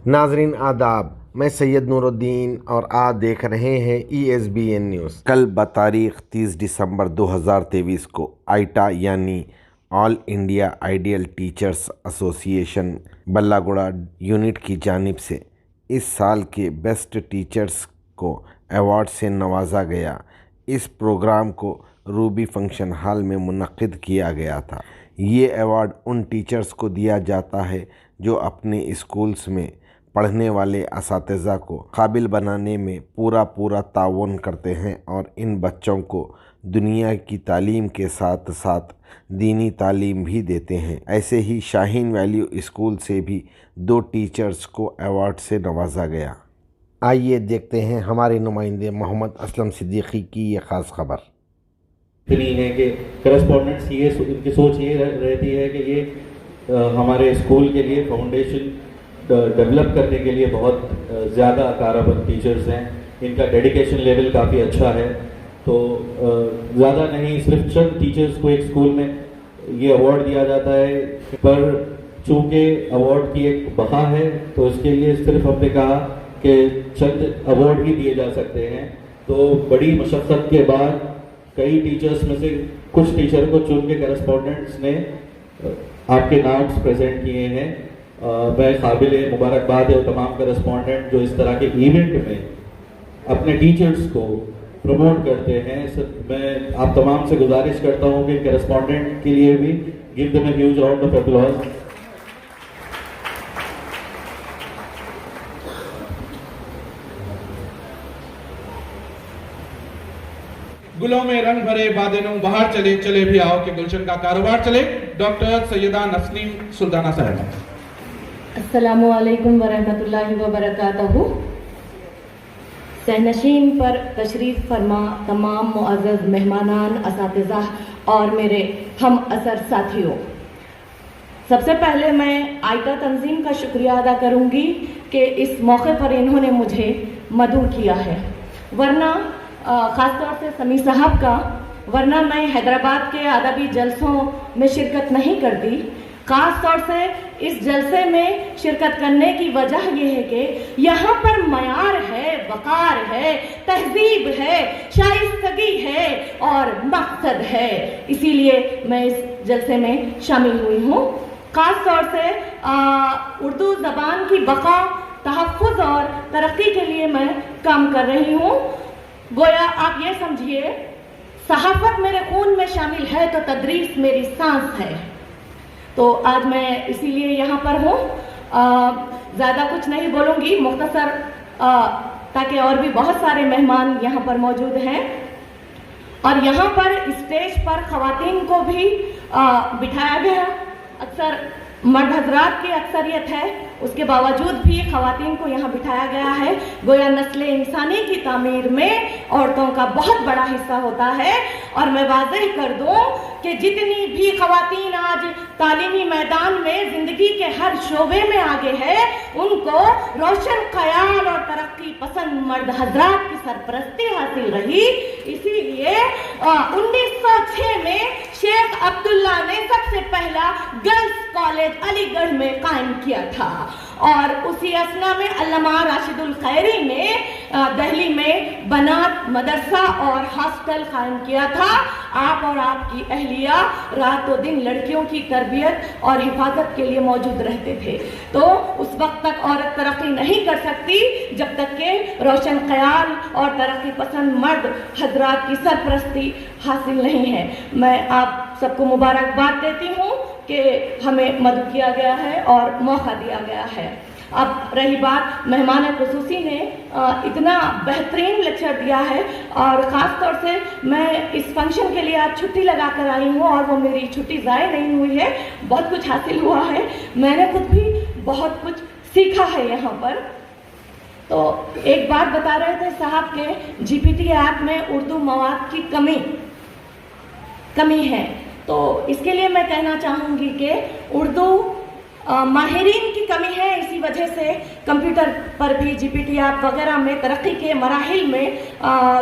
ناظرین آداب، میں سید نور الدین اور آپ دیکھ رہے ہیں ESBN نیوز۔ کل بتاریخ 30 دسمبر 2023 کو آئیٹا یعنی آل انڈیا آئیڈیل ٹیچرز ایسوسی ایشن بلہ گڑھا یونٹ کی جانب سے اس سال کے بیسٹ ٹیچرز کو ایوارڈ سے نوازا گیا۔ اس پروگرام کو روبی فنکشن ہال میں منعقد کیا گیا تھا۔ یہ ایوارڈ ان ٹیچرز کو دیا جاتا ہے جو اپنے اسکولز میں پڑھنے والے اساتذہ کو قابل بنانے میں پورا تعاون کرتے ہیں اور ان بچوں کو دنیا کی تعلیم کے ساتھ ساتھ دینی تعلیم بھی دیتے ہیں۔ ایسے ہی شاہین ویلیو اسکول سے بھی 2 ٹیچرز کو ایوارڈ سے نوازا گیا۔ آئیے دیکھتے ہیں ہمارے نمائندے محمد اسلم صدیقی کی یہ خاص خبر۔ نہیں ہے کہ کرسپونڈنٹس ان کی سوچ یہ رہتی ہے کہ یہ ہمارے اسکول کے لیے فاؤنڈیشن ڈیولپ کرنے کے لیے بہت زیادہ کارآمد ٹیچرز ہیں، ان کا ڈیڈیکیشن لیول کافی اچھا ہے، تو زیادہ نہیں صرف چند ٹیچرز کو ایک اسکول میں یہ ایوارڈ دیا جاتا ہے، پر چونکہ ایوارڈ کی ایک بقا ہے تو اس کے لیے صرف ہم نے کہا کہ چند ایوارڈ ہی دیے جا سکتے ہیں، تو بڑی مشقت کے بعد کئی ٹیچرز میں سے کچھ ٹیچر کو چن کے کرسپونڈنٹس نے آپ کے نامز پریزنٹ کیے ہیں۔ میں قابل مبارکباد ہے تمام کرسپونڈنٹ جو اس طرح کے ایونٹ میں اپنے ٹیچرز کو پروموٹ کرتے ہیں۔ میں آپ تمام سے گزارش کرتا ہوں کہ کرسپونڈنٹ کے لیے بھی give them a huge round of applause۔ گلوں میں رنگ بھرے بادلوں بہار چلے چلے بھی آؤ کہ گلشن کا کاروبار چلے۔ ڈاکٹر سیدہ نسنیم سلطانہ صاحبہ۔ السلام علیکم ورحمۃ اللہ وبرکاتہ۔ سہنشین پر تشریف فرما تمام معزز مہمانان، اساتذہ اور میرے ہم اثر ساتھیوں، سب سے پہلے میں آئیٹا تنظیم کا شکریہ ادا کروں گی کہ اس موقع پر انہوں نے مجھے مدعو کیا ہے، ورنہ خاص طور سے سمیع صاحب کا، ورنہ میں حیدرآباد کے ادبی جلسوں میں شرکت نہیں کرتی۔ خاص طور سے اس جلسے میں شرکت کرنے کی وجہ یہ ہے کہ یہاں پر معیار ہے، وقار ہے، تہذیب ہے، شائستگی ہے اور مقصد ہے، اسی لیے میں اس جلسے میں شامل ہوئی ہوں۔ خاص طور سے اردو زبان کی بقا، تحفظ اور ترقی کے لیے میں کام کر رہی ہوں۔ گویا آپ یہ سمجھیے صحافت میرے خون میں شامل ہے تو تدریس میری سانس ہے، تو آج میں اسی لیے یہاں پر ہوں۔ زیادہ کچھ نہیں بولوں گی، مختصر، تاکہ اور بھی بہت سارے مہمان یہاں پر موجود ہیں، اور یہاں پر اسٹیج پر خواتین کو بھی بٹھایا گیا۔ اکثر مرد حضرات کی اکثریت ہے، اس کے باوجود بھی خواتین کو یہاں بٹھایا گیا ہے، گویا نسل انسانی کی تعمیر میں عورتوں کا بہت بڑا حصہ ہوتا ہے۔ اور میں واضح کر دوں کہ جتنی بھی خواتین آج تعلیمی میدان میں زندگی کے ہر شعبے میں آگے ہے، ان کو روشن خیال اور ترقی پسند مرد حضرات کی سرپرستی حاصل رہی۔ اسی لیے 1906 میں شیخ عبداللہ نے سب سے پہلا گرلز کالج علی گڑھ میں قائم کیا تھا، اور اسی اثنا میں علامہ راشد الخیری نے دہلی میں بنات مدرسہ اور ہاسٹل قائم کیا تھا۔ آپ اور آپ کی اہلیہ رات و دن لڑکیوں کی تربیت اور حفاظت کے لیے موجود رہتے تھے، تو اس وقت تک عورت ترقی نہیں کر سکتی جب تک کہ روشن خیال اور ترقی پسند مرد حضرات کی سرپرستی حاصل نہیں ہے۔ میں آپ سب کو مبارکباد دیتی ہوں کہ ہمیں مدعو کیا گیا ہے اور موقع دیا گیا ہے۔ اب رہی بات، مہمان خصوصی نے اتنا بہترین لیکچر دیا ہے، اور خاص طور سے میں اس فنکشن کے لیے آج چھٹی لگا کر آئی ہوں، اور وہ میری چھٹی ضائع نہیں ہوئی ہے، بہت کچھ حاصل ہوا ہے، میں نے خود بھی بہت کچھ سیکھا ہے یہاں پر۔ تو ایک بات بتا رہے تھے صاحب کے GPT ایپ میں اردو مواد کی کمی ہے، تو اس کے لیے میں کہنا چاہوں گی کہ اردو ماہرین کی کمی ہے، اسی وجہ سے کمپیوٹر پر بھی GPT ایپ وغیرہ میں ترقی کے مراحل میں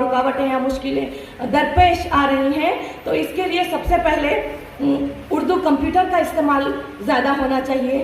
رکاوٹیں یا مشکلیں درپیش آ رہی ہیں، تو اس کے لیے سب سے پہلے اردو کمپیوٹر کا استعمال زیادہ ہونا چاہیے،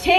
6